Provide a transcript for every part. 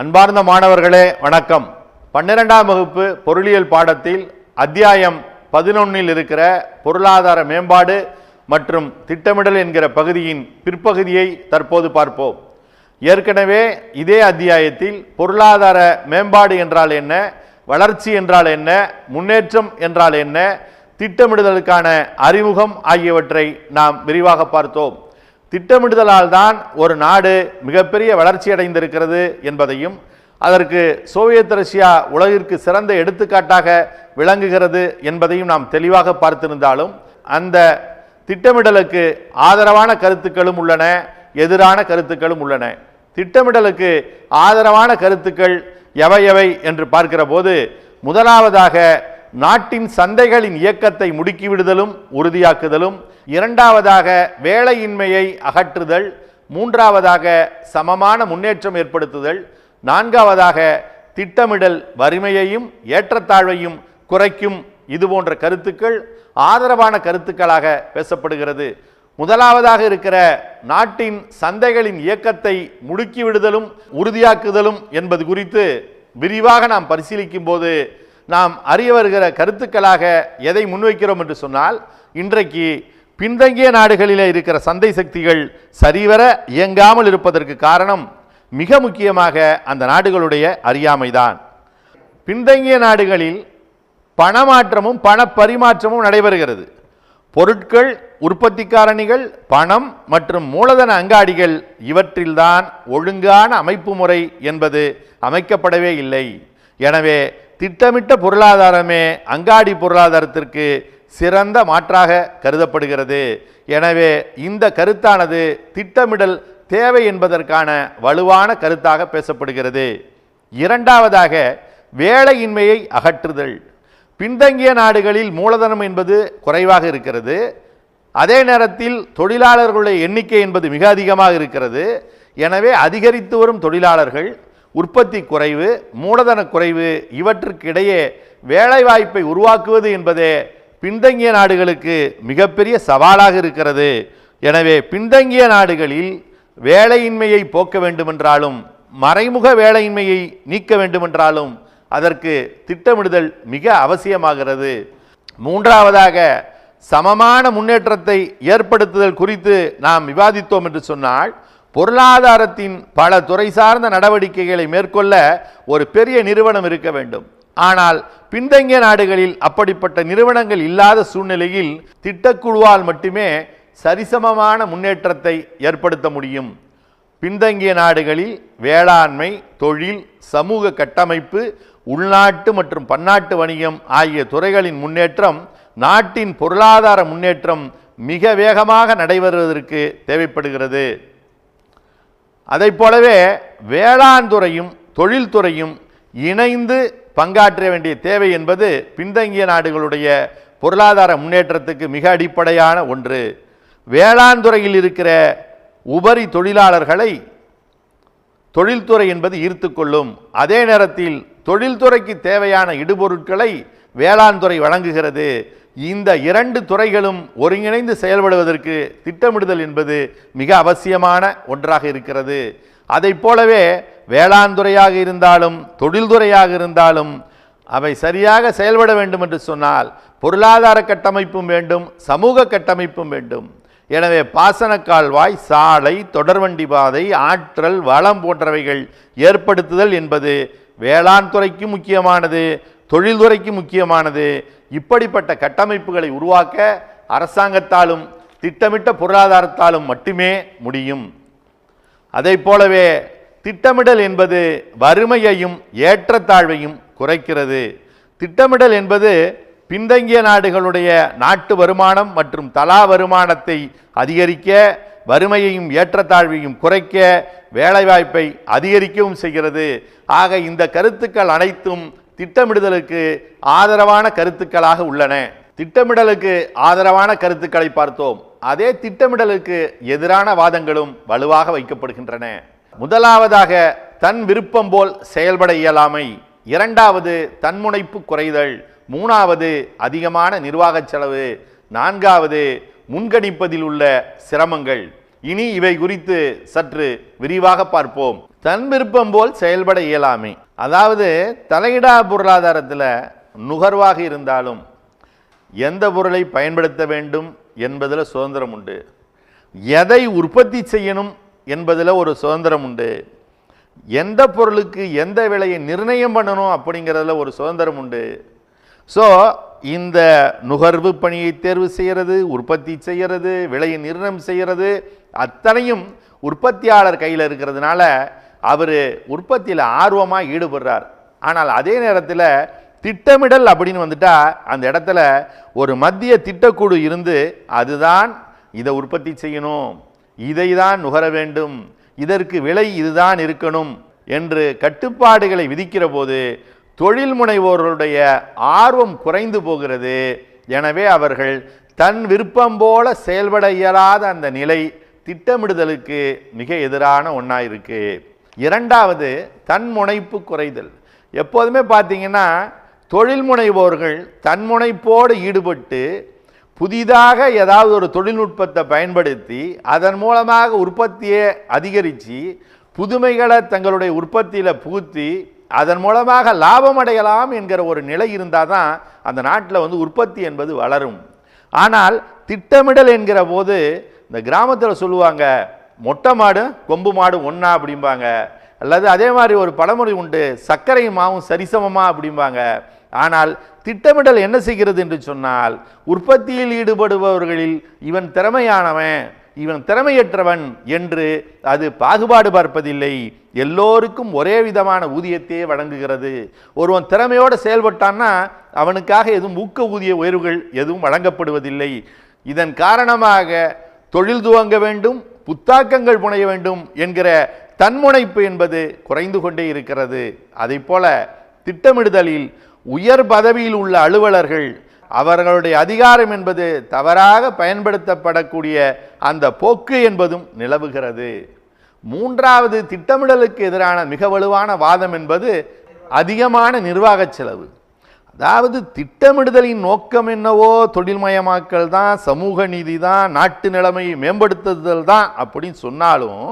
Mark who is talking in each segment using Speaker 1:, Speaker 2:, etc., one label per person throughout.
Speaker 1: அன்பார்ந்த மாணவர்களே வணக்கம். 12ஆம் வகுப்பு பொருளியல் பாடத்தில் அத்தியாயம் 11இல் இருக்கிற பொருளாதார மேம்பாடு மற்றும் திட்டமிடல் என்கிற பகுதியின் பிற்பகுதியை தற்போது பார்ப்போம். ஏற்கனவே இதே அத்தியாயத்தில் பொருளாதார மேம்பாடு என்றால் என்ன, வளர்ச்சி என்றால் என்ன, முன்னேற்றம் என்றால் என்ன, திட்டமிடுதலுக்கான அறிமுகம் ஆகியவற்றை நாம் விரிவாக பார்த்தோம். திட்டமிடுதலால் தான் ஒரு நாடு மிகப்பெரிய வளர்ச்சி அடைந்திருக்கிறது என்பதையும், அதற்கு சோவியத் ரஷ்யா உலகிற்கு சிறந்த எடுத்துக்காட்டாக விளங்குகிறது என்பதையும் நாம் தெளிவாக பார்த்திருந்தாலும், அந்த திட்டமிடலுக்கு ஆதரவான கருத்துக்களும் உள்ளன, எதிரான கருத்துக்களும் உள்ளன. திட்டமிடலுக்கு ஆதரவான கருத்துக்கள் எவை என்று பார்க்கிற போது, முதலாவதாக நாட்டின் சந்தைகளின் இயக்கத்தை முடுக்கிவிடுதலும் உறுதியாக்குதலும், இரண்டாவதாக வேலையின்மையை அகற்றுதல், மூன்றாவதாக சமமான முன்னேற்றம் ஏற்படுத்துதல், நான்காவதாக திட்டமிடல் வறுமையையும் ஏற்றத்தாழ்வையும் குறைக்கும். இது போன்ற கருத்துக்கள் ஆதரவான கருத்துக்களாக பேசப்படுகிறது. முதலாவதாக இருக்கிற நாட்டின் சந்தைகளின் இயக்கத்தை முடுக்கிவிடுதலும் உறுதியாக்குதலும் என்பது குறித்து விரிவாக நாம் பரிசீலிக்கும் போது நாம் அறிய வருகிற கருத்துக்களாக எதை முன்வைக்கிறோம் என்று சொன்னால், இன்றைக்கு பின்தங்கிய நாடுகளிலே இருக்கிற சந்தை சக்திகள் சரிவர இயங்காமல் இருப்பதற்கு காரணம் மிக முக்கியமாக அந்த நாடுகளுடைய அறியாமைதான். பின்தங்கிய நாடுகளில் பணமாற்றமும் பண பரிமாற்றமும் நடைபெறுகிறது. பொருட்கள், உற்பத்தி காரணிகள், பணம் மற்றும் மூலதன அங்காடிகள் இவற்றில்தான் ஒழுங்கான அமைப்பு முறை என்பது அமைக்கப்படவே இல்லை. எனவே திட்டமிட்ட பொருளாதாரமே அங்காடி பொருளாதாரத்திற்கு சிறந்த மாற்றாக கருதப்படுகிறது. எனவே இந்த கருத்தானது திட்டமிடல் தேவை என்பதற்கான வலுவான கருத்தாக பேசப்படுகிறது. இரண்டாவதாக வேலையின்மையை அகற்றுதல். பின்தங்கிய நாடுகளில் மூலதனம் என்பது குறைவாக இருக்கிறது. அதே நேரத்தில் தொழிலாளர்களுடைய எண்ணிக்கை என்பது மிக அதிகமாக இருக்கிறது. எனவே அதிகரித்து வரும் தொழிலாளர்கள், உற்பத்தி குறைவு, மூலதன குறைவு இவற்றுக்கிடையே வேலைவாய்ப்பை உருவாக்குவது என்பதே பின்தங்கிய நாடுகளுக்கு மிகப்பெரிய சவாலாக இருக்கிறது. எனவே பின்தங்கிய நாடுகளில் வேலையின்மையை போக்க வேண்டுமென்றாலும், மறைமுக வேலையின்மையை நீக்க வேண்டுமென்றாலும் அதற்கு திட்டமிடுதல் மிக அவசியமாகிறது. மூன்றாவதாக சமமான முன்னேற்றத்தை ஏற்படுத்துதல் குறித்து நாம் விவாதித்தோம் என்று சொன்னால், பொருளாதாரத்தின் பல துறை சார்ந்த நடவடிக்கைகளை மேற்கொள்ள ஒரு பெரிய நிறுவனம் இருக்க வேண்டும். ஆனால் பின்தங்கிய நாடுகளில் அப்படிப்பட்ட நிறுவனங்கள் இல்லாத சூழ்நிலையில் திட்டக்குழுவால் மட்டுமே சரிசமமான முன்னேற்றத்தை ஏற்படுத்த முடியும். பின்தங்கிய நாடுகளில் வேளாண்மை, தொழில், சமூக கட்டமைப்பு, உள்நாட்டு மற்றும் பன்னாட்டு வணிகம் ஆகிய துறைகளின் முன்னேற்றம் நாட்டின் பொருளாதார முன்னேற்றம் மிக வேகமாக நடைபெறுவதற்கு தேவைப்படுகிறது. அதை போலவே வேளாண் துறையும் தொழில்துறையும் இணைந்து பங்காற்ற வேண்டிய தேவை என்பது பின்தங்கிய நாடுகளுடைய பொருளாதார முன்னேற்றத்துக்கு மிக அடிப்படையான ஒன்று. வேளாண் துறையில் இருக்கிற உபரி தொழிலாளர்களை தொழில்துறை என்பது ஈர்த்து கொள்ளும். அதே நேரத்தில் தொழில்துறைக்கு தேவையான இடுபொருட்களை வேளாண் துறை வழங்குகிறது. இந்த இரண்டு துறைகளும் ஒருங்கிணைந்து செயல்படுவதற்கு திட்டமிடுதல் என்பது மிக அவசியமான ஒன்றாக இருக்கிறது. அதை போலவே வேளாண் துறையாக இருந்தாலும் தொழில்துறையாக இருந்தாலும் அவை சரியாக செயல்பட வேண்டும் என்று சொன்னால் பொருளாதார கட்டமைப்பும் வேண்டும், சமூக கட்டமைப்பும் வேண்டும். எனவே பாசன கால்வாய், சாலை, தொடர்வண்டி பாதை, ஆற்றல் வளம் போன்றவைகள் ஏற்படுத்துதல் என்பது வேளாண் துறைக்கு முக்கியமானது, தொழில்துறைக்கு முக்கியமானது. இப்படிப்பட்ட கட்டமைப்புகளை உருவாக்க அரசாங்கத்தாலும் திட்டமிட்ட பொருளாதாரத்தாலும் மட்டுமே முடியும். அதை போலவே திட்டமிடல் என்பது வறுமையையும் ஏற்றத்தாழ்வையும் குறைக்கிறது. திட்டமிடல் என்பது பின்தங்கிய நாடுகளுடைய நாட்டு வருமானம் மற்றும் தலா வருமானத்தை அதிகரிக்க, வறுமையையும் ஏற்றத்தாழ்வையும் குறைக்க, வேலைவாய்ப்பை அதிகரிக்கவும் செய்கிறது. ஆக இந்த கருத்துக்கள் அனைத்தும் திட்டமிடுதலுக்கு ஆதரவான கருத்துக்களாக உள்ளன. திட்டமிடலுக்கு ஆதரவான கருத்துக்களை பார்த்தோம். அதே திட்டமிடலுக்கு எதிரான வாதங்களும் வலுவாக வைக்கப்படுகின்றன. முதலாவதாக தன் விருப்பம் போல் செயல்பட இயலாமை, இரண்டாவது தன்முனைப்பு குறைதல், மூணாவது அதிகமான நிர்வாக செலவு, நான்காவது முன்கணிப்பதில் உள்ள சிரமங்கள். இனி இவை குறித்து சற்று விரிவாக பார்ப்போம். தன் விருப்பம் போல் செயல்பட இயலாமை. அதாவது தலையிடா பொருளாதாரத்தில் நுகர்வாக இருந்தாலும் எந்த பொருளை பயன்படுத்த வேண்டும் என்பதில் சுதந்திரம் உண்டு, எதை உற்பத்தி செய்யணும் என்பதில் ஒரு சுதந்திரம் உண்டு, எந்த பொருளுக்கு எந்த விலையை நிர்ணயம் பண்ணணும் அப்படிங்கிறதுல ஒரு சுதந்திரம் உண்டு. ஸோ இந்த நுகர்வு பணியை தேர்வு செய்கிறது, உற்பத்தி செய்கிறது, விலையை நிர்ணயம் செய்கிறது அத்தனையும் உற்பத்தியாளர் கையில் இருக்கிறதுனால அவர் உற்பத்தியில் ஆர்வமாக ஈடுபடுறார். ஆனால் அதே நேரத்தில் திட்டமிடல் அப்படின்னு வந்துட்டா அந்த இடத்துல ஒரு மத்திய திட்டக்குழு இருந்து அதுதான் இதை உற்பத்தி செய்யணும், இதை தான் நுகர வேண்டும், இதற்கு விலை இதுதான் இருக்கணும் என்று கட்டுப்பாடுகளை விதிக்கிற போது தொழில் முனைவோர்களுடைய ஆர்வம் குறைந்து போகிறது. எனவே அவர்கள் தன் விருப்பம் போல செயல்பட இயலாத அந்த நிலை திட்டமிடுதலுக்கு மிக எதிரான ஒன்றா இருக்கு. இரண்டாவது, தன்முனைப்பு குறைதல். எப்போதுமே பார்த்தீங்கன்னா தொழில் முனைவோர்கள் தன்முனைப்போடு ஈடுபட்டு புதிதாக ஏதாவது ஒரு தொழில்நுட்பத்தை பயன்படுத்தி அதன் மூலமாக உற்பத்தியை அதிகரித்து புதுமைகளை தங்களுடைய உற்பத்தியில் புகுத்தி அதன் மூலமாக லாபம் அடையலாம் என்கிற ஒரு நிலை இருந்தால் தான் அந்த நாட்டில் உற்பத்தி என்பது வளரும். ஆனால் திட்டமிடல் என்கிற போது இந்த கிராமத்தில் சொல்லுவாங்க, மொட்டை மாடு கொம்பு மாடு ஒன்றா அப்படிம்பாங்க, அல்லது அதே மாதிரி ஒரு பழமொழி உண்டு, சர்க்கரை மாவும் சரிசமமா அப்படிம்பாங்க. ஆனால் திட்டமிடல் என்ன செய்கிறது என்று சொன்னால் உற்பத்தியில் ஈடுபடுபவர்களில் இவன் திறமையானவன் இவன் திறமையற்றவன் என்று அது பாகுபாடு பார்ப்பதில்லை, எல்லோருக்கும் ஒரே விதமான ஊதியத்தையே வழங்குகிறது. ஒருவன் திறமையோடு செயல்பட்டான்னா அவனுக்காக எதுவும் ஊக்க ஊதிய உயர்வுகள் எதுவும் வழங்கப்படுவதில்லை. இதன் காரணமாக தொழில் துவங்க வேண்டும், புத்தாக்கங்கள் புனைய வேண்டும் என்கிற தன்முனைப்பு என்பது குறைந்து கொண்டே இருக்கிறது. அதை போல திட்டமிடுதலில் உயர் பதவியில் உள்ள அலுவலர்கள் அவர்களுடைய அதிகாரம் என்பது தவறாக பயன்படுத்தப்படக்கூடிய அந்த போக்கு என்பதும் நிலவுகிறது. மூன்றாவது, திட்டமிடலுக்கு எதிரான மிக வலுவான வாதம் என்பது அதிகமான நிர்வாக செலவு. அதாவது திட்டமிடுதலின் நோக்கம் என்னவோ தொழில்மயமாக்கல் தான், சமூக நீதி தான், நாட்டு நிலைமையை மேம்படுத்துதல் தான் அப்படின்னு சொன்னாலும்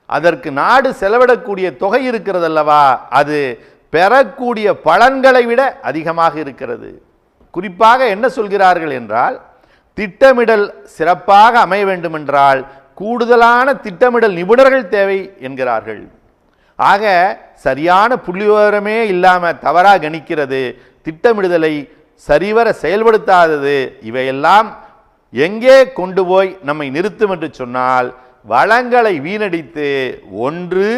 Speaker 1: அதற்கு நாடு செலவிடக்கூடிய தொகை இருக்கிறது அல்லவா, அது பெறக்கூடிய பலன்களை விட அதிகமாக இருக்கிறது. குறிப்பாக என்ன சொல்கிறார்கள் என்றால், திட்டமிடல் சிறப்பாக அமைய வேண்டுமென்றால் கூடுதலான திட்டமிடல் நிபுணர்கள் தேவை என்கிறார்கள். ஆக சரியான புள்ளிவிவரமே இல்லாமல் தவறாக கணிக்கிறது, திட்டமிடுதலை சரிவர செயல்படுத்தாதது, இவையெல்லாம் எங்கே கொண்டு போய் நம்மை நிறுத்தும் என்று சொன்னால் வளங்களை வீணடித்து ஒன்று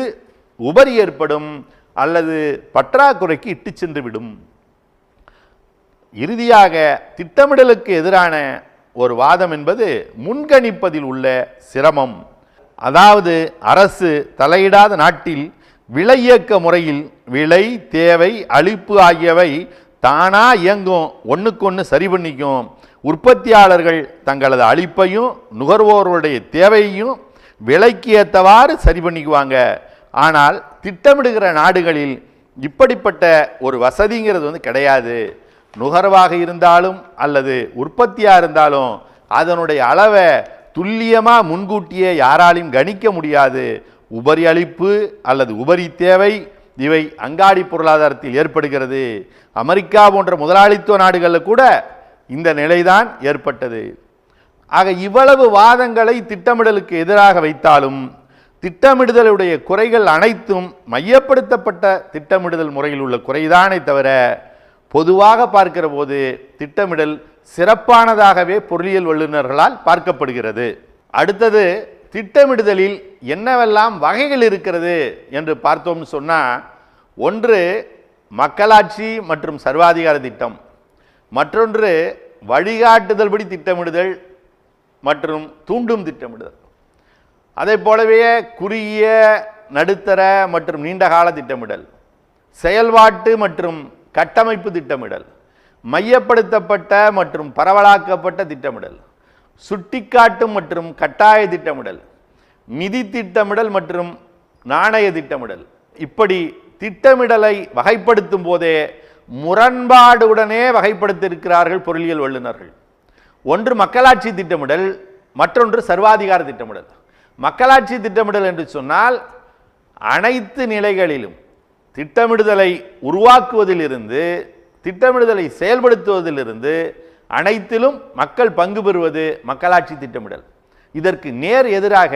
Speaker 1: உபரி ஏற்படும் அல்லது பற்றாக்குறைக்கு இட்டு சென்று விடும். இறுதியாக திட்டமிடலுக்கு எதிரான ஒரு வாதம் என்பது முன்கணிப்பதில் உள்ள சிரமம். அதாவது அரசு தலையிடாத நாட்டில் விலை இயக்க முறையில் விலை, தேவை, அளிப்பு ஆகியவை தானா இயங்கும், ஒன்றுக்கொன்று சரி பண்ணிக்கும். உற்பத்தியாளர்கள் தங்களது அளிப்பையும் நுகர்வோருடைய தேவையையும் விலைக்கு ஏற்றவாறு சரி பண்ணிக்குவாங்க. ஆனால் திட்டமிடுகிற நாடுகளில் இப்படிப்பட்ட ஒரு வசதிங்கிறது கிடையாது. நுகர்வாக இருந்தாலும் அல்லது உற்பத்தியாக இருந்தாலும் அதனுடைய அளவை துல்லியமாக முன்கூட்டியே யாராலையும் கணிக்க முடியாது. உபரி அளிப்பு அல்லது உபரி தேவை இவை அங்காடி பொருளாதாரத்தில் ஏற்படுகிறது. அமெரிக்கா போன்ற முதலாளித்துவ நாடுகளில் கூட இந்த நிலைதான் ஏற்பட்டது. ஆக இவ்வளவு வாதங்களை திட்டமிடலுக்கு எதிராக வைத்தாலும் திட்டமிடுதலுடைய குறைகள் அனைத்தும் மையப்படுத்தப்பட்ட திட்டமிடுதல் முறையில் உள்ள குறைதானே தவிர பொதுவாக பார்க்கிற போது திட்டமிடல் சிறப்பானதாகவே பொருளியல் வல்லுநர்களால் பார்க்கப்படுகிறது. அடுத்தது, திட்டமிடுதலில் என்னவெல்லாம் வகைகள் இருக்கிறது என்று பார்த்தோம்னு சொன்னால், ஒன்று மக்களாட்சி மற்றும் சர்வாதிகார திட்டம், மற்றொன்று வழிகாட்டுதல் படி திட்டமிடுதல் மற்றும் தூண்டும் திட்டமிடுதல். அதை போலவே குறுகிய, நடுத்தர மற்றும் நீண்டகால திட்டமிடல், செயல்பாட்டு மற்றும் கட்டமைப்பு திட்டமிடல், மையப்படுத்தப்பட்ட மற்றும் பரவலாக்கப்பட்ட திட்டமிடல், சுட்டிக்காட்டும் மற்றும் கட்டாய திட்டமிடல், நிதி திட்டமிடல் மற்றும் நாணய திட்டமிடல். இப்படி திட்டமிடலை வகைப்படுத்தும் போதே முரண்பாடுடனே வகைப்படுத்தியிருக்கிறார்கள் பொருளியல் வல்லுநர்கள். ஒன்று மக்களாட்சி திட்டமிடல், மற்றொன்று சர்வாதிகார திட்டமிடல். மக்களாட்சி திட்டமிடல் என்று சொன்னால் அனைத்து நிலைகளிலும் திட்டமிடுதலை உருவாக்குவதிலிருந்து திட்டமிடுதலை செயல்படுத்துவதிலிருந்து அனைத்திலும் மக்கள் பங்கு பெறுவது மக்களாட்சி திட்டமிடல். இதற்கு நேர் எதிராக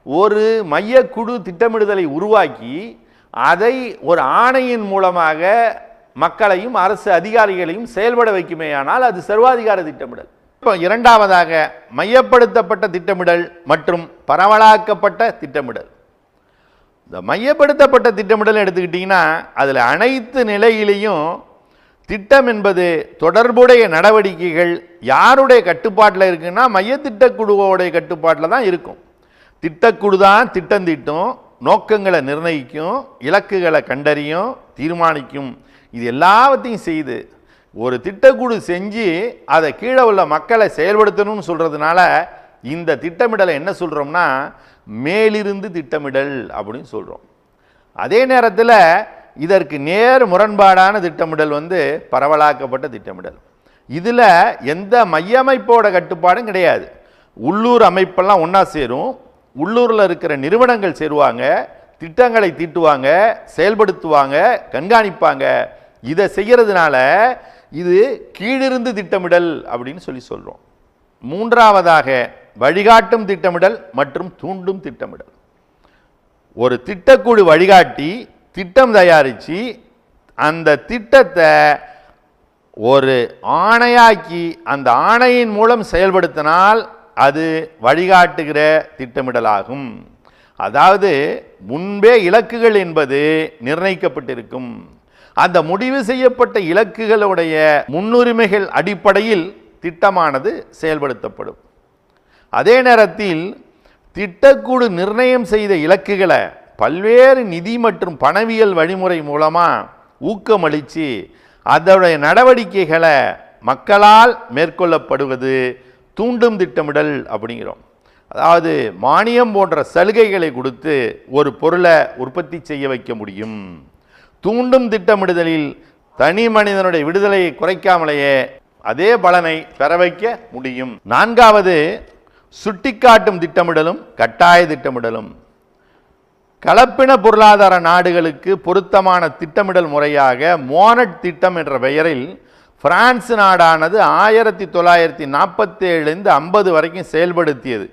Speaker 1: ஒரு மையக்குழு திட்டமிடுதலை உருவாக்கி அதை ஒரு ஆணையின் மூலமாக மக்களையும் அரசு அதிகாரிகளையும் செயல்பட வைக்குமேயானால் அது சர்வாதிகார திட்டமிடல். இப்போ இரண்டாவதாக மையப்படுத்தப்பட்ட திட்டமிடல் மற்றும் பரவலாக்கப்பட்ட திட்டமிடல். இந்த மையப்படுத்தப்பட்ட திட்டமிடல் எடுத்துக்கிட்டிங்கன்னா அதில் அனைத்து நிலையிலையும் திட்டம் என்பது தொடர்புடைய நடவடிக்கைகள் யாருடைய கட்டுப்பாட்டில் இருக்குன்னா மைய திட்டக்குழுவோடைய கட்டுப்பாட்டில் தான் இருக்கும். திட்டக்குழு தான் திட்டம் தீட்டும், நோக்கங்களை நிர்ணயிக்கும், இலக்குகளை கண்டறியும், தீர்மானிக்கும். இது எல்லாவற்றையும் செய்து ஒரு திட்டக்குழு செஞ்சு அதை கீழே உள்ள மக்களை செயல்படுத்தணும்னு சொல்கிறதுனால இந்த திட்டமிடலை என்ன சொல்கிறோம்னா மேலிருந்து திட்டமிடல் அப்படின்னு சொல்கிறோம். அதே நேரத்தில் இதற்கு நேர் முரண்பாடான திட்டமிடல் பரவலாக்கப்பட்ட திட்டமிடல். இதில் எந்த மையமைப்போட கட்டுப்பாடும் கிடையாது. உள்ளூர் அமைப்பெல்லாம் ஒன்றா சேரும், உள்ளூரில் இருக்கிற நிறுவனங்கள் சேருவாங்க, திட்டங்களை தீட்டுவாங்க, செயல்படுத்துவாங்க, கண்காணிப்பாங்க. இதை செய்கிறதுனால இது கீழிருந்து திட்டமிடல் அப்படின்னு சொல்கிறோம். மூன்றாவதாக வழிகாட்டும் திட்டமிடல் மற்றும் தூண்டும் திட்டமிடல். ஒரு திட்டக்குழு வழிகாட்டி திட்டம் தயாரித்து அந்த திட்டத்தை ஒரு ஆணையாக்கி அந்த ஆணையின் மூலம் செயல்படுத்தினால் அது வழிகாட்டுகிற திட்டமிடலாகும். அதாவது முன்பே இலக்குகள் என்பது நிர்ணயிக்கப்பட்டிருக்கும். அந்த முடிவு செய்யப்பட்ட இலக்குகளுடைய முன்னுரிமைகள் அடிப்படையில் திட்டமானது செயல்படுத்தப்படும். அதே நேரத்தில் திட்டக்குழு நிர்ணயம் செய்த இலக்குகளை பல்வேறு நிதி மற்றும் பணவியல் வழிமுறை மூலமாக ஊக்கமளித்து அதோடைய நடவடிக்கைகளை மக்களால் மேற்கொள்ளப்படுவது தூண்டும் திட்டமிடல் அப்படிங்கிறோம். அதாவது மானியம் போன்ற சலுகைகளை கொடுத்து ஒரு பொருளை உற்பத்தி செய்ய வைக்க முடியும். தூண்டும் திட்டமிடுதலில் தனி மனிதனுடைய விடுதலையை குறைக்காமலேயே அதே பலனை பெற வைக்க முடியும். நான்காவது சுட்டிக்காட்டும் திட்டமிடலும் கட்டாய திட்டமிடலும். கலப்பின பொருளாதார நாடுகளுக்கு பொருத்தமான திட்டமிடல் முறையாக மோனட் திட்டம் என்ற பெயரில் பிரான்ஸ் நாடானது 1947 50 வரைக்கும் செயல்படுத்தியது.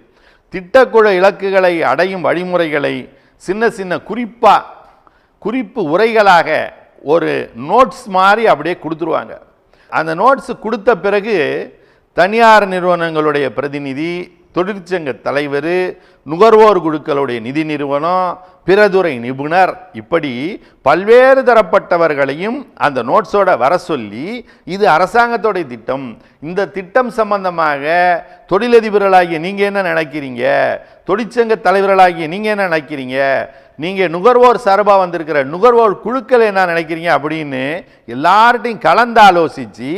Speaker 1: திட்டக்குழு இலக்குகளை அடையும் வழிமுறைகளை சின்ன சின்ன குறிப்பு உரைகளாக ஒரு நோட்ஸ் மாதிரி அப்படியே கொடுத்துருவாங்க. அந்த நோட்ஸ் கொடுத்த பிறகு தனியார் நிறுவனங்களுடைய பிரதிநிதி, தொழிற்சங்க தலைவர், நுகர்வோர் குழுக்களுடைய நிதி நிறுவனம், பிறதுறை நிபுணர், இப்படி பல்வேறு தரப்பட்டவர்களையும் அந்த நோட்ஸோட வர சொல்லி இது அரசாங்கத்தோடைய திட்டம், இந்த திட்டம் சம்பந்தமாக தொழிலதிபர்களாகிய நீங்கள் என்ன நினைக்கிறீங்க, தொழிற்சங்க தலைவர்களாகிய நீங்கள் என்ன நினைக்கிறீங்க, நீங்கள் நுகர்வோர் சார்பாக வந்திருக்கிற நுகர்வோர் குழுக்கள் என்ன நினைக்கிறீங்க அப்படின்னு எல்லார்ட்டையும் கலந்து ஆலோசித்து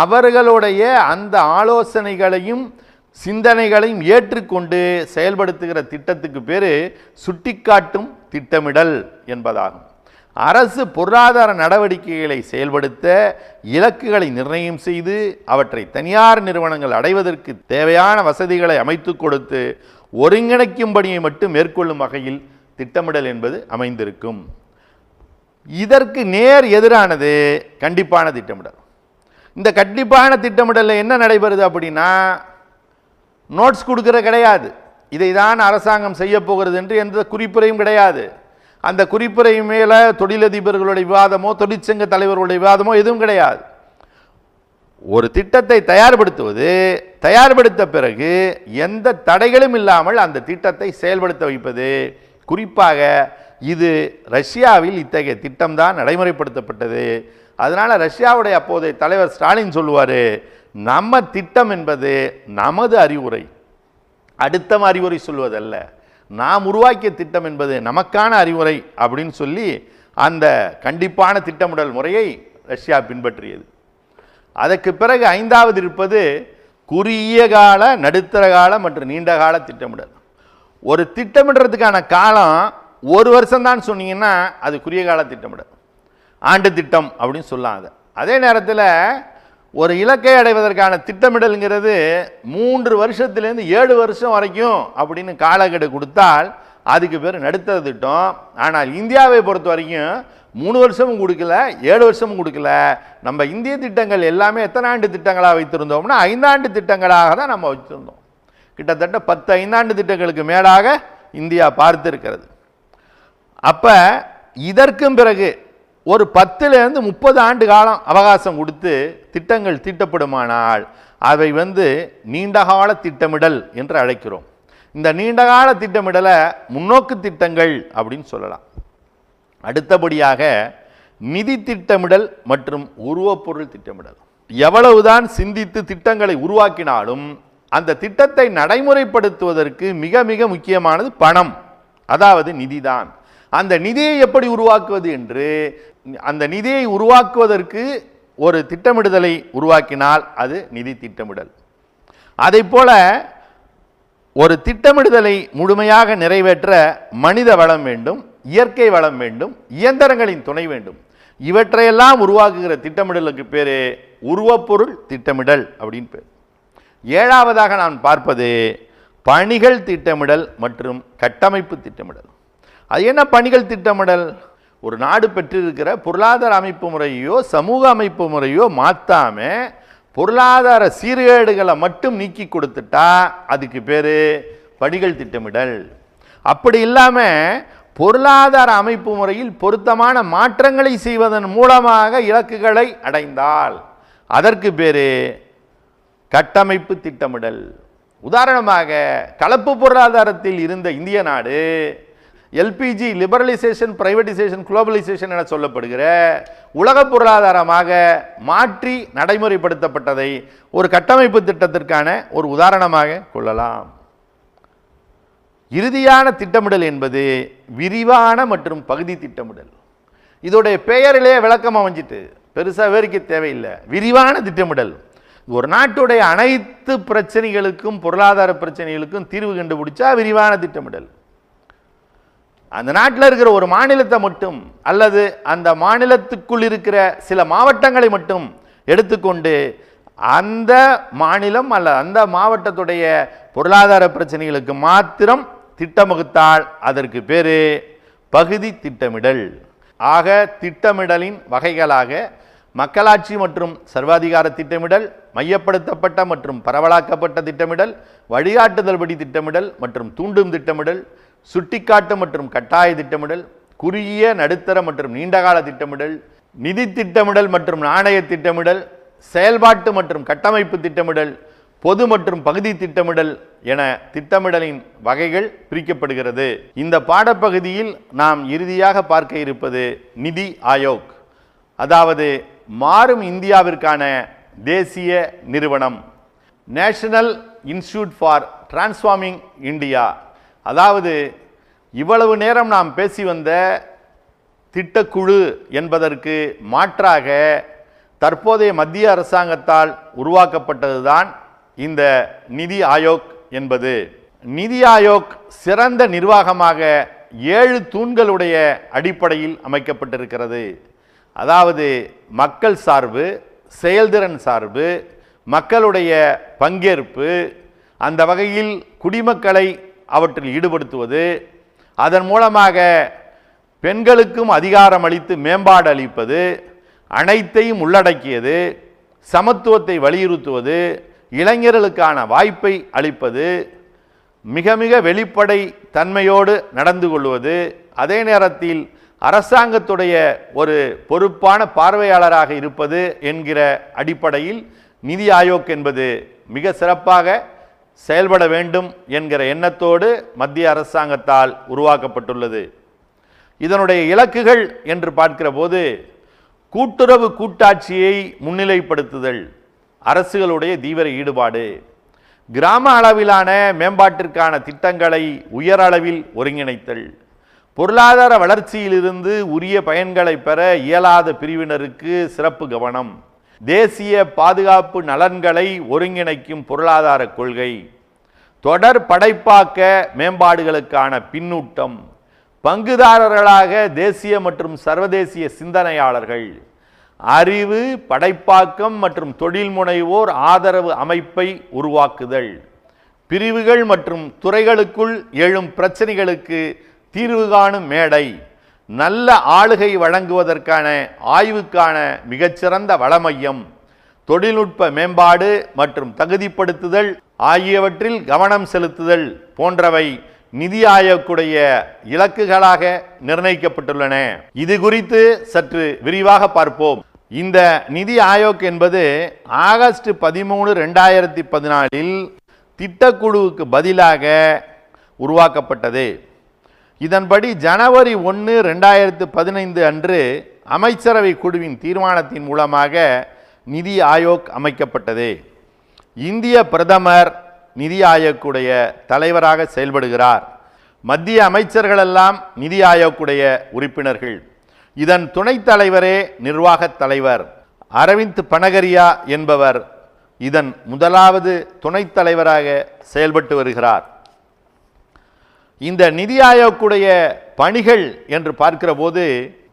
Speaker 1: அவர்களுடைய அந்த ஆலோசனைகளையும் சிந்தனைகளையும் ஏற்றுக்கொண்டு செயல்படுத்துகிற திட்டத்துக்கு பேர் சுட்டிக்காட்டும் திட்டமிடல் என்பதாகும். அரசு பொருளாதார நடவடிக்கைகளை செயல்படுத்த இலக்குகளை நிர்ணயம் செய்து அவற்றை தனியார் நிறுவனங்கள் அடைவதற்கு தேவையான வசதிகளை அமைத்து கொடுத்து ஒருங்கிணைக்கும் பணியை மட்டும் மேற்கொள்ளும் வகையில் திட்டமிடல் என்பது அமைந்திருக்கும். இதற்கு நேர் எதிரானது கண்டிப்பான திட்டமிடல். இந்த கண்டிப்பான திட்டமிடலில் என்ன நடைபெறுது அப்படின்னா நோட்ஸ் கொடுக்கிற கிடையாது, இதை தான் அரசாங்கம் செய்ய போகிறது என்று எந்த குறிப்புரையும் கிடையாது. அந்த குறிப்புரை மேலே தொழிலதிபர்களுடைய விவாதமோ தொழிற்சங்க தலைவர்களுடைய விவாதமோ எதுவும் கிடையாது. ஒரு திட்டத்தை தயார்படுத்த பிறகு எந்த தடைகளும் இல்லாமல் அந்த திட்டத்தை செயல்படுத்த வைப்பது. குறிப்பாக இது ரஷ்யாவில் இத்தகைய திட்டம்தான் நடைமுறைப்படுத்தப்பட்டது. அதனால் ரஷ்யாவுடைய அப்போதைய தலைவர் ஸ்டாலின் சொல்லுவார், நம்ம திட்டம் என்பது நமது அறிவுரை, அடுத்த அறிவுரை சொல்வதல்ல, நாம் உருவாக்கிய திட்டம் என்பது நமக்கான அறிவுரை அப்படின்னு சொல்லி அந்த கண்டிப்பான திட்டமிடல் முறையை ரஷ்யா பின்பற்றியது. அதற்கு பிறகு ஐந்தாவது இருப்பது குறுகிய கால, நடுத்தர கால மற்றும் நீண்ட கால திட்டமிடல். ஒரு திட்டமிடுறதுக்கான காலம் ஒரு வருஷம்தான் சொன்னீங்கன்னா அது குறுகிய கால திட்டமிடல், ஆண்டு திட்டம் அப்படின்னு சொல்லலாம். அதே நேரத்தில் ஒரு இலக்கை அடைவதற்கான திட்டமிடல்ங்கிறது 3 வருஷத்துலேருந்து 7 வருஷம் வரைக்கும் அப்படின்னு காலக்கெடு கொடுத்தால் அதுக்கு பேர் நடுத்தர திட்டம். ஆனால் இந்தியாவை பொறுத்த வரைக்கும் 3 வருஷமும் கொடுக்கல, 7 வருஷமும் கொடுக்கல. நம்ம இந்திய திட்டங்கள் எல்லாமே எத்தனை ஆண்டு திட்டங்களாக வைத்திருந்தோம்னா 5 ஆண்டு திட்டங்களாக தான் நம்ம வச்சிருந்தோம். கிட்டத்தட்ட 10 5 திட்டங்களுக்கு மேலாக இந்தியா பார்த்திருக்கிறது. அப்ப இதற்கும் பிறகு ஒரு 10லிருந்து 30 ஆண்டு காலம் அவகாசம் கொடுத்து திட்டங்கள் தீட்டப்படுமானால் அவை நீண்டகால திட்டமிடல் என்று அழைக்கிறோம். இந்த நீண்டகால திட்டமிடலை முன்னோக்கு திட்டங்கள் அப்படின்னு சொல்லலாம். அடுத்தபடியாக நிதி திட்டமிடல் மற்றும் உருவப்பொருள் திட்டமிடல். எவ்வளவுதான் சிந்தித்து திட்டங்களை உருவாக்கினாலும் அந்த திட்டத்தை நடைமுறைப்படுத்துவதற்கு மிக மிக முக்கியமானது பணம், அதாவது நிதிதான். அந்த நிதியை எப்படி உருவாக்குவது என்று, அந்த நிதியை உருவாக்குவதற்கு ஒரு திட்டமிடுதலை உருவாக்கினால் அது நிதி திட்டமிடல். அதை போல ஒரு திட்டமிடுதலை முழுமையாக நிறைவேற்ற மனித வளம் வேண்டும், இயற்கை வளம் வேண்டும், இயந்திரங்களின் துணை வேண்டும். இவற்றையெல்லாம் உருவாக்குகிற திட்டமிடலுக்கு பேரு உருவப்பொருள் திட்டமிடல் அப்படின்னு பேர். 7வதாக நான் பார்ப்பது பணிகள் திட்டமிடல் மற்றும் கட்டமைப்பு திட்டமிடல். அது என்ன பணிகள் திட்டமிடல்? ஒரு நாடு பெற்றிருக்கிற பொருளாதார அமைப்பு முறையோ சமூக அமைப்பு முறையோ மாற்றாம பொருளாதார சீர்கேடுகளை மட்டும் நீக்கி கொடுத்துட்டா அதுக்கு பேரு பணிகள் திட்டமிடல். அப்படி இல்லாம பொருளாதார அமைப்பு முறையில் பொருத்தமான மாற்றங்களை செய்வதன் மூலமாக இலக்குகளை அடைந்தால் அதற்கு பேரு கட்டமைப்பு திட்டமிடல். உதாரணமாக கலப்பு பொருளாதாரத்தில் இருந்த இந்திய நாடு எல்பிஜி லிபரலைசேஷன், பிரைவேடைசேஷன், குளோபலைசேஷன் என சொல்லப்படுகிற உலக பொருளாதாரமாக மாற்றி நடைமுறைப்படுத்தப்பட்டதை ஒரு கட்டமைப்பு திட்டத்திற்கான ஒரு உதாரணமாக கொள்ளலாம். இறுதியான திட்டமிடல் என்பது விரிவான மற்றும் பகுதி திட்டமிடல். இதோடைய பெயரிலே விளக்கம் அமைஞ்சிட்டு பெருசா விவரிக்க தேவையில்லை. விரிவான திட்டமிடல் ஒரு நாட்டுடைய அனைத்து பிரச்சனைகளுக்கும் பொருளாதார பிரச்சனைகளுக்கும் தீர்வு கண்டுபிடிச்சா விரிவான திட்டமிடல். அந்த நாட்டில் இருக்கிற ஒரு மாநிலத்தை மட்டும் அல்லது அந்த மாநிலத்துக்குள் இருக்கிற சில மாவட்டங்களை மட்டும் எடுத்துக்கொண்டு அந்த மாநிலம் அல்ல அந்த மாவட்டத்துடைய பொருளாதார பிரச்சனைகளுக்கு மாத்திரம் திட்டம் வகுத்தால் அதற்கு பேரு பகுதி திட்டமிடல். ஆக திட்டமிடலின் வகைகளாக மக்களாட்சி மற்றும் சர்வாதிகார திட்டமிடல், மையப்படுத்தப்பட்ட மற்றும் பரவலாக்கப்பட்ட திட்டமிடல், வழிகாட்டுதல் படி திட்டமிடல் மற்றும் தூண்டும் திட்டமிடல், சுட்டிக்காட்டு மற்றும் கட்டாய திட்டமிடல், குறுகிய நடுத்தர மற்றும் நீண்டகால திட்டமிடல், நிதி திட்டமிடல் மற்றும் நாணய திட்டமிடல், செயல்பாட்டு மற்றும் கட்டமைப்பு திட்டமிடல், பொது மற்றும் பகுதி திட்டமிடல் என திட்டமிடலின் வகைகள் பிரிக்கப்படுகிறது. இந்த பாடப்பகுதியில் நாம் இறுதியாக பார்க்க இருப்பது நிதி ஆயோக், அதாவது மாறும் இந்தியாவிற்கான தேசிய நிறுவனம், national institute for transforming India. அதாவது இவ்வளவு நேரம் நாம் பேசி வந்த திட்டக்குழு என்பதற்கு மாற்றாக தற்போதைய மத்திய அரசாங்கத்தால் உருவாக்கப்பட்டதுதான் இந்த நிதி ஆயோக் என்பது. நிதி ஆயோக் சிறந்த நிர்வாகமாக 7 தூண்களுடைய அடிப்படையில் அமைக்கப்பட்டிருக்கிறது. அதாவது மக்கள் சார்பு, செயல்திறன் சார்பு, மக்களுடைய பங்கேற்பு, அந்த வகையில் குடிமக்களை அவற்றில் ஈடுபடுத்துவது, அதன் மூலமாக பெண்களுக்கும் அதிகாரம் அளித்து மேம்பாடு அளிப்பது, அனைத்தையும் உள்ளடக்கியது, சமத்துவத்தை வலியுறுத்துவது, இளைஞர்களுக்கான வாய்ப்பை அளிப்பது, மிக மிக வெளிப்படை தன்மையோடு நடந்து கொள்வது, அதே நேரத்தில் அரசாங்கத்துடைய ஒரு பொறுப்பான பார்வையாளராக இருப்பது என்கிற அடிப்படையில் நிதி ஆயோக் என்பது மிக சிறப்பாக செயல்பட வேண்டும் என்கிற எண்ணத்தோடு மத்திய அரசாங்கத்தால் உருவாக்கப்பட்டுள்ளது. இதனுடைய இலக்குகள் என்று பார்க்கிற போது கூட்டுறவு கூட்டாட்சியை முன்னிலைப்படுத்துதல், அரசுகளுடைய தீவிர ஈடுபாடு, கிராம அளவிலான மேம்பாட்டிற்கான திட்டங்களை உயர் அளவில் ஒருங்கிணைத்தல், பொருளாதார வளர்ச்சியிலிருந்து உரிய பயன்களை பெற இயலாத பிரிவினருக்கு சிறப்பு கவனம், தேசிய பாதுகாப்பு நலன்களை ஒருங்கிணைக்கும் பொருளாதார கொள்கை, தொடர் படைப்பாக்க மேம்பாடுகளுக்கான பின்னூட்டம், பங்குதாரர்களாக தேசிய மற்றும் சர்வதேசிய சிந்தனையாளர்கள், அறிவு படைப்பாக்கம் மற்றும் தொழில் முனைவோர் ஆதரவு அமைப்பை உருவாக்குதல், பிரிவுகள் மற்றும் துறைகளுக்குள் எழும் பிரச்சனைகளுக்கு தீர்வு காணும் மேடை, நல்ல ஆளுகை வழங்குவதற்கான ஆய்வுக்கான மிகச்சிறந்த வளமையம், தொழில்நுட்ப மேம்பாடு மற்றும் தகுதிப்படுத்துதல் ஆகியவற்றில் கவனம் செலுத்துதல் போன்றவை நிதி ஆயோக்குடைய இலக்குகளாக நிர்ணயிக்கப்பட்டுள்ளன. இது குறித்து சற்று விரிவாக பார்ப்போம். இந்த நிதி ஆயோக் என்பது ஆகஸ்ட் 13, 2014 திட்டக்குழுவுக்கு பதிலாக உருவாக்கப்பட்டது. இதன்படி ஜனவரி 1, 2015 அன்று அமைச்சரவை குழுவின் தீர்மானத்தின் மூலமாக நிதி ஆயோக் அமைக்கப்பட்டது. இந்திய பிரதமர் நிதி ஆயோக்குடைய தலைவராக செயல்படுகிறார். மத்திய அமைச்சர்களெல்லாம் நிதி ஆயோக்குடைய உறுப்பினர்கள். இதன் துணைத் தலைவரே நிர்வாகத் தலைவர். அரவிந்த் பனகரியா என்பவர் இதன் முதலாவது துணைத் தலைவராக செயல்பட்டு வருகிறார். இந்த நிதி ஆயோக்குடைய பணிகள் என்று பார்க்கிற போது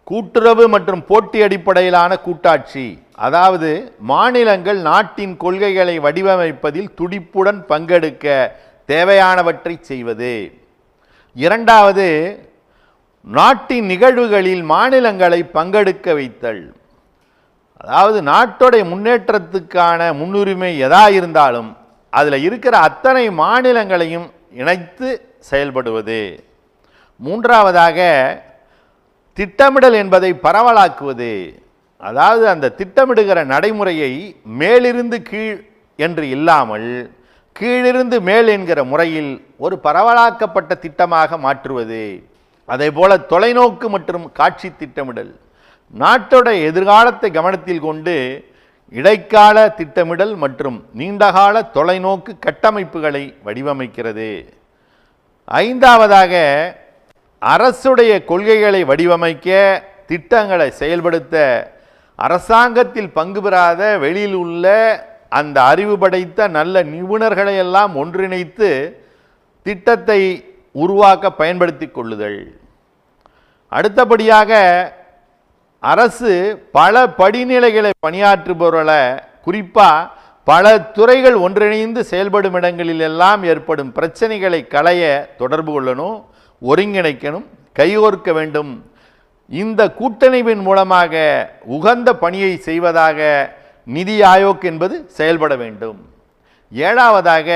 Speaker 1: கூட்டுறவு மற்றும் போட்டி அடிப்படையிலான கூட்டாட்சி, அதாவது மாநிலங்கள் நாட்டின் கொள்கைகளை வடிவமைப்பதில் துடிப்புடன் பங்கெடுக்க தேவையானவற்றை செய்வது. இரண்டாவது, நாட்டின் நிகழ்வுகளில் மாநிலங்களை பங்கெடுக்க வைத்தல். அதாவது நாட்டுடைய முன்னேற்றத்துக்கான முன்னுரிமை எதா இருந்தாலும் அதில் இருக்கிற அத்தனை மாநிலங்களையும் இணைத்து செயல்படுவது. மூன்றாவதாக, திட்டமிடல் என்பதை பரவலாக்குவது. அதாவது அந்த திட்டமிடுகிற நடைமுறையை மேலிருந்து கீழ் என்று இல்லாமல் கீழிருந்து மேல் என்கிற முறையில் ஒரு பரவலாக்கப்பட்ட திட்டமாக மாற்றுவது. அதே போல தொலைநோக்கு மற்றும் காட்சி திட்டமிடல், நாட்டோட எதிர்காலத்தை கவனத்தில் கொண்டு இடைக்கால திட்டமிடல் மற்றும் நீண்டகால தொலைநோக்கு கட்டமைப்புகளை வடிவமைக்கிறது. ஐந்தாவதாக, அரசுடைய கொள்கைகளை வடிவமைக்க, திட்டங்களை செயல்படுத்த அரசாங்கத்தில் பங்கு பெறாத வெளியில் உள்ள அந்த அறிவு படைத்த நல்ல நிபுணர்களை எல்லாம் ஒன்றிணைத்து திட்டத்தை உருவாக்க பயன்படுத்தி கொள்ளுதல். அடுத்தபடியாக, அரசு பல படிநிலைகளை பணியாற்றுபவர்களை, குறிப்பாக பல துறைகள் ஒன்றிணைந்து செயல்படும் இடங்களில் எல்லாம் ஏற்படும் பிரச்சனைகளை களைய தொடர்பு கொள்ளணும், ஒருங்கிணைக்கணும், கைகோர்க்க வேண்டும். இந்த கூட்டணிவின் மூலமாக உகந்த பணியை செய்வதாக நிதி ஆயோக் என்பது செயல்பட வேண்டும். ஏழாவதாக,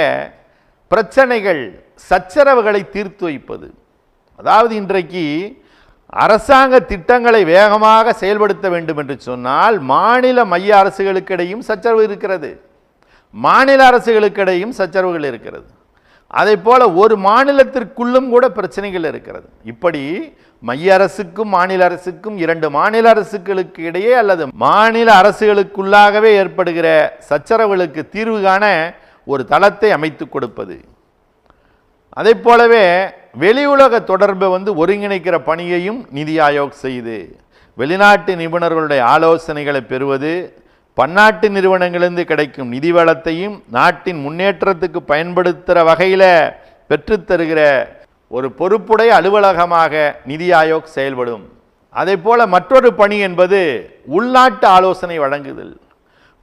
Speaker 1: பிரச்சனைகள் சச்சரவுகளை தீர்த்து வைப்பது. அதாவது இன்றைக்கு அரசாங்க திட்டங்களை வேகமாக செயல்படுத்த வேண்டும் என்று சொன்னால் மாநில மைய அரசுகளுக்கிடையும் சச்சரவு இருக்கிறது, மாநில அரசுகளுக்கிடையும் சச்சரவுகள் இருக்கிறது. அதே போல ஒரு மாநிலத்திற்குள்ளும் கூட பிரச்சனைகள் இருக்கிறது. இப்படி மைய அரசுக்கும் மாநில அரசுக்கும், இரண்டு மாநில அரசுகளுக்கு இடையே அல்லது மாநில அரசுகளுக்குள்ளாகவே ஏற்படுகிற சச்சரவுகளுக்கு தீர்வு காண ஒரு தளத்தை அமைத்து கொடுப்பது. அதே போலவே வெளி உலக தொடர்பை ஒருங்கிணைக்கிற பணியையும் நிதி ஆயோக் செய்து வெளிநாட்டு நிபுணர்களுடைய ஆலோசனைகளை பெறுவது, பன்னாட்டு நிறுவனங்களிலிருந்து கிடைக்கும் நிதி வளத்தையும் நாட்டின் முன்னேற்றத்துக்கு பயன்படுத்துகிற வகையில் பெற்றுத்தருகிற ஒரு பொறுப்புடைய அலுவலகமாக நிதி ஆயோக் செயல்படும். அதே போல மற்றொரு பணி என்பது உள்நாட்டு ஆலோசனை வழங்குதல்.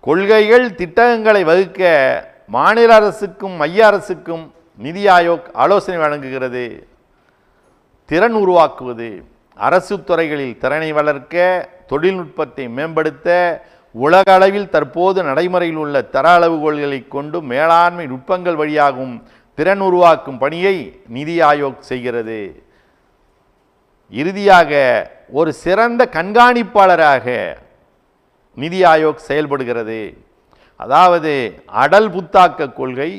Speaker 1: கொள்கைகள் திட்டங்களை வகுக்க மாநில அரசுக்கும் மைய அரசுக்கும் நிதி ஆயோக் ஆலோசனை வழங்குகிறது. திறன் உருவாக்குவது, அரசு துறைகளில் திறனை வளர்க்க, தொழில்நுட்பத்தை மேம்படுத்த, உலக அளவில் தற்போது நடைமுறையில் உள்ள தர அளவுகோல்களை கொண்டு மேலாண்மை நுட்பங்கள் வழியாகும் திறன் உருவாக்கும் பணியை நிதி ஆயோக் செய்கிறது. இறுதியாக, ஒரு சிறந்த கண்காணிப்பாளராக நிதி ஆயோக் செயல்படுகிறது. அதாவது அடல் புத்தாக்க கொள்கை,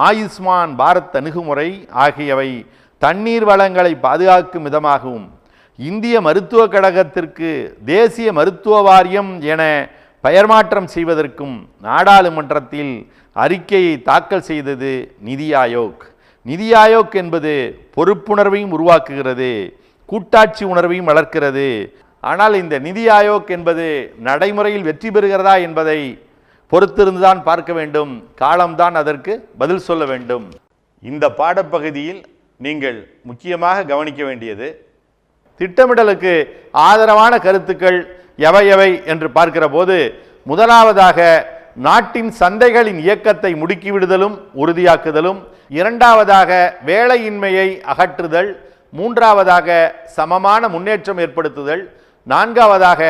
Speaker 1: ஆயுஷ்மான் பாரத் அணுகுமுறை ஆகியவை தண்ணீர் வளங்களை பாதுகாக்கும் விதமாகவும் இந்திய மருத்துவக் கழகத்திற்கு தேசிய மருத்துவ வாரியம் என பெயர் மாற்றம் செய்வதற்கும் நாடாளுமன்றத்தில் அறிக்கையை தாக்கல் செய்தது நிதி ஆயோக். நிதி ஆயோக் என்பது பொறுப்புணர்வையும் உருவாக்குகிறது, கூட்டாட்சி உணர்வையும் வளர்க்கிறது. ஆனால் இந்த நிதி ஆயோக் என்பது நடைமுறையில் வெற்றி பெறுகிறதா என்பதை பொறுத்திருந்துதான் பார்க்க வேண்டும். காலம்தான் அதற்கு பதில் சொல்ல வேண்டும். இந்த பாடப்பகுதியில் நீங்கள் முக்கியமாக கவனிக்க வேண்டியது, திட்டமிடலுக்கு ஆதரவான கருத்துக்கள் எவை எவை என்று பார்க்கிற போது, முதலாவதாக நாட்டின் சந்தைகளின் இயக்கத்தை முடுக்கிவிடுதலும் உறுதியாக்குதலும், இரண்டாவதாக வேலையின்மையை அகற்றுதல், மூன்றாவதாக சமமான முன்னேற்றம் ஏற்படுத்துதல், நான்காவதாக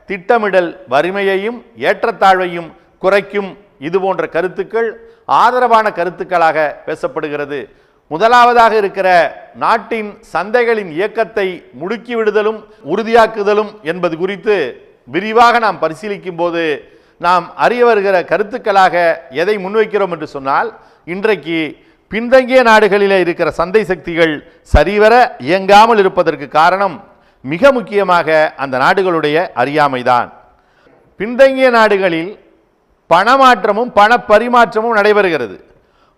Speaker 1: திட்டமிடல் வறுமையையும் ஏற்றத்தாழ்வையும் குறைக்கும். இது போன்ற கருத்துக்கள் ஆதரவான கருத்துக்களாக பேசப்படுகிறது. முதலாவதாக இருக்கிற நாட்டின் சந்தைகளின் இயக்கத்தை முடுக்கிவிடுதலும் உறுதியாக்குதலும் என்பது குறித்து விரிவாக நாம் பரிசீலிக்கும் போது நாம் அறிய வருகிற கருத்துக்களாக எதை முன்வைக்கிறோம் என்று சொன்னால், இன்றைக்கு பின்தங்கிய நாடுகளிலே இருக்கிற சந்தை சக்திகள் சரிவர இயங்காமல் இருப்பதற்கு காரணம் மிக முக்கியமாக அந்த நாடுகளுடைய அறியாமைதான். பின்தங்கிய நாடுகளில் பணமாற்றமும் பண பரிமாற்றமும் நடைபெறுகிறது.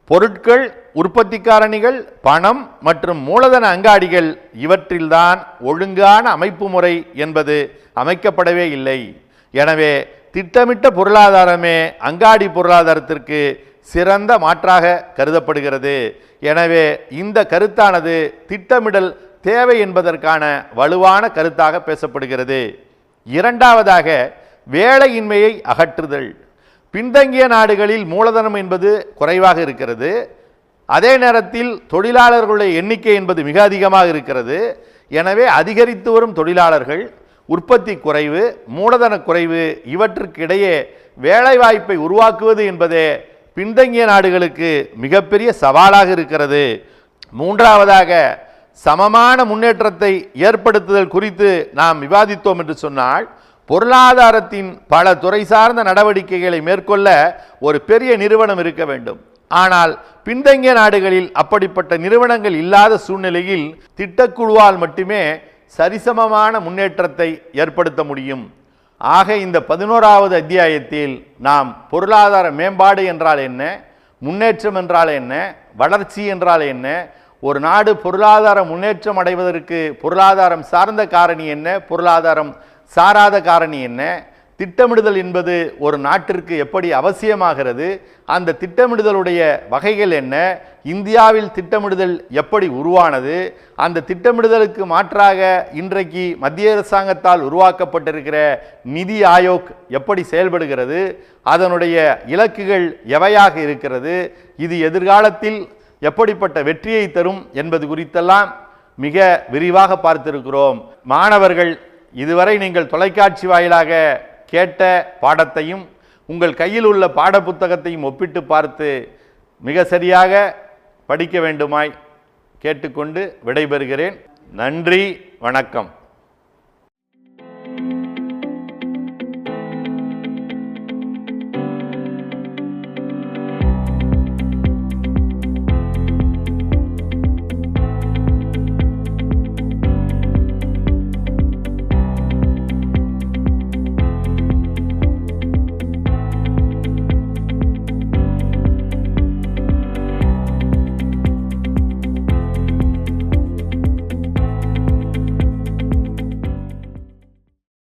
Speaker 1: பொருட்கள், உற்பத்தி காரணிகள், பணம் மற்றும் மூலதன அங்காடிகள் இவற்றில்தான் ஒழுங்கான அமைப்பு முறை என்பது அமைக்கப்படவே இல்லை. எனவே திட்டமிட்ட பொருளாதாரமே அங்காடி பொருளாதாரத்திற்கு சிறந்த மாற்றாக கருதப்படுகிறது. எனவே இந்த கருத்தானது திட்டமிடல் தேவை என்பதற்கான வலுவான கருத்தாக பேசப்படுகிறது. இரண்டாவதாக வேலையின்மையை அகற்றுதல். பின்தங்கிய நாடுகளில் மூலதனம் என்பது குறைவாக இருக்கிறது. அதே நேரத்தில் தொழிலாளர்களுடைய எண்ணிக்கை என்பது மிக அதிகமாக இருக்கிறது. எனவே அதிகரித்து வரும் தொழிலாளர்கள், உற்பத்தி குறைவு, மூலதன குறைவு இவற்றுக்கிடையே வேலைவாய்ப்பை உருவாக்குவது என்பதே பின்தங்கிய நாடுகளுக்கு மிகப்பெரிய சவாலாக இருக்கிறது. மூன்றாவதாக சமமான முன்னேற்றத்தை ஏற்படுத்துதல் குறித்து நாம் விவாதித்தோம் என்று சொன்னால், பொருளாதாரத்தின் பல துறை சார்ந்த நடவடிக்கைகளை மேற்கொள்ள ஒரு பெரிய நிறுவனம் இருக்க வேண்டும். ஆனால் பின்தங்கிய நாடுகளில் அப்படிப்பட்ட நிறுவனங்கள் இல்லாத சூழ்நிலையில் திட்டக்குழுவால் மட்டுமே சரிசமமான முன்னேற்றத்தை ஏற்படுத்த முடியும். ஆக இந்த 11வது அத்தியாயத்தில் நாம் பொருளாதார மேம்பாடு என்றால் என்ன, முன்னேற்றம் என்றால் என்ன, வளர்ச்சி என்றால் என்ன, ஒரு நாடு பொருளாதார முன்னேற்றம் அடைவதற்கு பொருளாதாரம் சார்ந்த காரணி என்ன, பொருளாதாரம் சாராத காரணி என்ன, திட்டமிடுதல் என்பது ஒரு நாட்டிற்கு எப்படி அவசியமாகிறது, அந்த திட்டமிடுதலுடைய வகைகள் என்ன, இந்தியாவில் திட்டமிடுதல் எப்படி உருவானது, அந்த திட்டமிடுதலுக்கு மாற்றாக இன்றைக்கு மத்திய அரசாங்கத்தால் உருவாக்கப்பட்டிருக்கிற நிதி ஆயோக் எப்படி செயல்படுகிறது, அதனுடைய இலக்குகள் எவையாக இருக்கிறது, இது எதிர்காலத்தில் எப்படிப்பட்ட வெற்றியை தரும் என்பது குறித்தெல்லாம் மிக விரிவாக பார்த்திருக்கிறோம். மாணவர்கள், இதுவரை நீங்கள் தொலைக்காட்சி வாயிலாக கேட்ட பாடத்தையும் உங்கள் கையில் உள்ள பாட புத்தகத்தையும் ஒப்பிட்டு பார்த்து மிக சரியாக படிக்க வேண்டுமாய் கேட்டுக்கொண்டு விடைபெறுகிறேன். நன்றி, வணக்கம்.